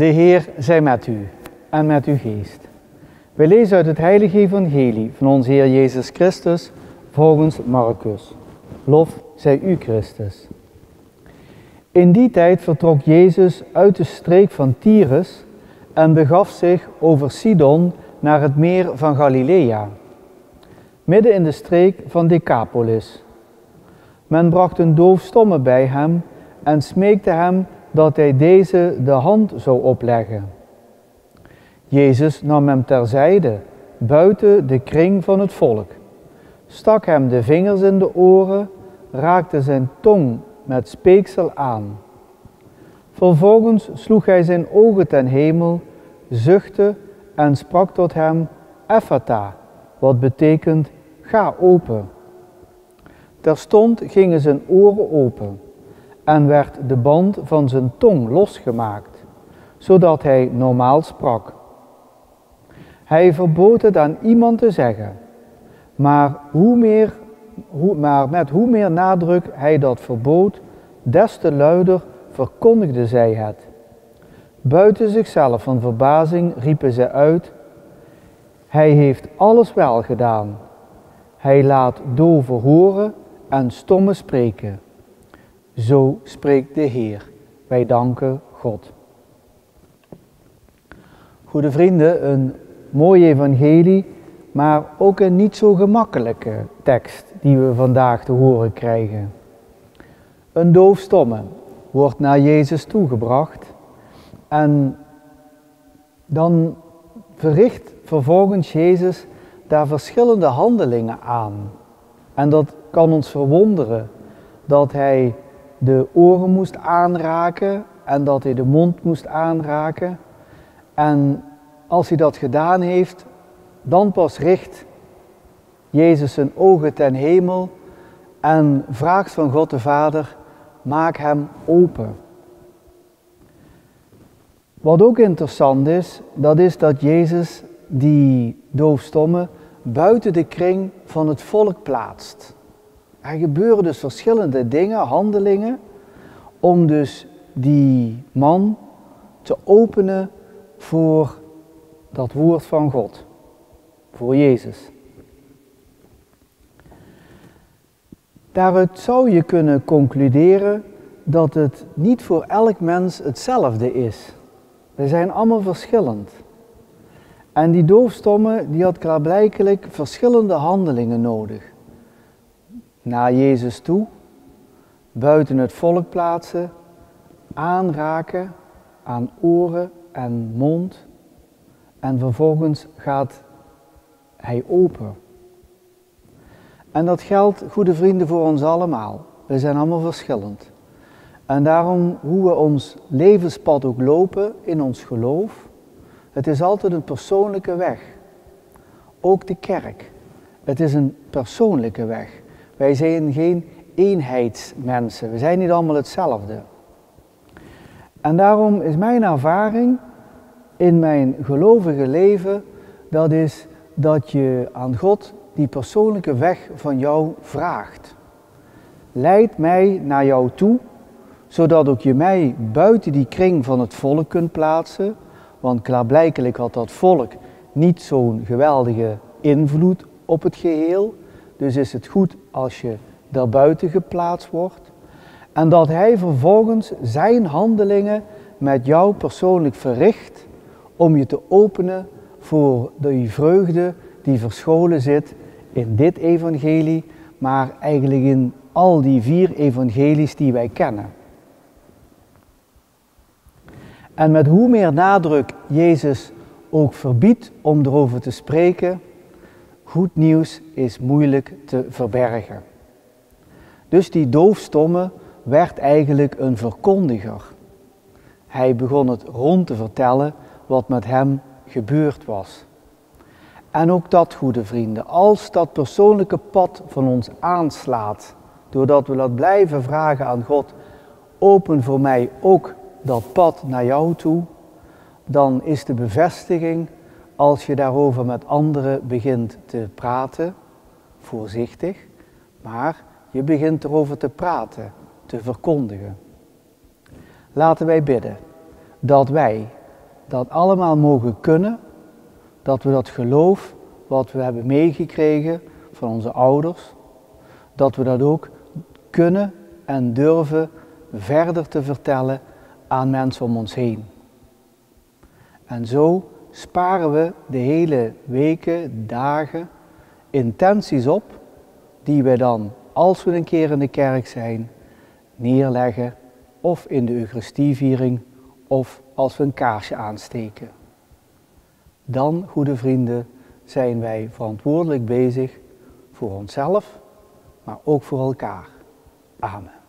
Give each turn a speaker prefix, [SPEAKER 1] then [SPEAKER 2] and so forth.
[SPEAKER 1] De Heer zij met u en met uw geest. Wij lezen uit het heilige evangelie van onze Heer Jezus Christus volgens Marcus. Lof zij u, Christus. In die tijd vertrok Jezus uit de streek van Tyrus en begaf zich over Sidon naar het meer van Galilea, midden in de streek van Decapolis. Men bracht een doofstomme bij hem en smeekte hem dat hij deze de hand zou opleggen. Jezus nam hem terzijde, buiten de kring van het volk, stak hem de vingers in de oren, raakte zijn tong met speeksel aan. Vervolgens sloeg hij zijn ogen ten hemel, zuchtte en sprak tot hem, Ephata, wat betekent, ga open. Terstond gingen zijn oren open en werd de band van zijn tong losgemaakt, zodat hij normaal sprak. Hij verbood het aan iemand te zeggen, maar met hoe meer nadruk hij dat verbood, des te luider verkondigden zij het. Buiten zichzelf van verbazing riepen zij uit, hij heeft alles wel gedaan. Hij laat doven horen en stommen spreken. Zo spreekt de Heer. Wij danken God. Goede vrienden, een mooi evangelie, maar ook een niet zo gemakkelijke tekst die we vandaag te horen krijgen. Een doofstomme wordt naar Jezus toegebracht en dan verricht vervolgens Jezus daar verschillende handelingen aan. En dat kan ons verwonderen, dat hij de oren moest aanraken en dat hij de mond moest aanraken. En als hij dat gedaan heeft, dan pas richt Jezus zijn ogen ten hemel en vraagt van God de Vader, maak hem open. Wat ook interessant is, dat is dat Jezus die doofstomme buiten de kring van het volk plaatst. Er gebeuren dus verschillende dingen, handelingen, om dus die man te openen voor dat woord van God, voor Jezus. Daaruit zou je kunnen concluderen dat het niet voor elk mens hetzelfde is. We zijn allemaal verschillend. En die doofstomme die had klaarblijkelijk verschillende handelingen nodig. Naar Jezus toe, buiten het volk plaatsen, aanraken aan oren en mond en vervolgens gaat hij open. En dat geldt, goede vrienden, voor ons allemaal. We zijn allemaal verschillend. En daarom, hoe we ons levenspad ook lopen in ons geloof, het is altijd een persoonlijke weg. Ook de kerk. Het is een persoonlijke weg. Wij zijn geen eenheidsmensen. We zijn niet allemaal hetzelfde. En daarom is mijn ervaring in mijn gelovige leven, dat is dat je aan God die persoonlijke weg van jou vraagt. Leid mij naar jou toe, zodat ook je mij buiten die kring van het volk kunt plaatsen, want klaarblijkelijk had dat volk niet zo'n geweldige invloed op het geheel, dus is het goed als je daarbuiten geplaatst wordt. En dat hij vervolgens zijn handelingen met jou persoonlijk verricht, om je te openen voor de vreugde die verscholen zit in dit evangelie, maar eigenlijk in al die 4 evangelies die wij kennen. En met hoe meer nadruk Jezus ook verbiedt om erover te spreken, goed nieuws is moeilijk te verbergen. Dus die doofstomme werd eigenlijk een verkondiger. Hij begon het rond te vertellen wat met hem gebeurd was. En ook dat, goede vrienden, als dat persoonlijke pad van ons aanslaat, doordat we dat blijven vragen aan God, open voor mij ook dat pad naar jou toe, dan is de bevestiging, als je daarover met anderen begint te praten, voorzichtig, maar je begint erover te praten, te verkondigen. Laten wij bidden dat wij dat allemaal mogen kunnen, dat we dat geloof wat we hebben meegekregen van onze ouders, dat we dat ook kunnen en durven verder te vertellen aan mensen om ons heen. En zo sparen we de hele weken, dagen, intenties op, die we dan, als we een keer in de kerk zijn, neerleggen of in de Eucharistieviering of als we een kaarsje aansteken. Dan, goede vrienden, zijn wij verantwoordelijk bezig voor onszelf, maar ook voor elkaar. Amen.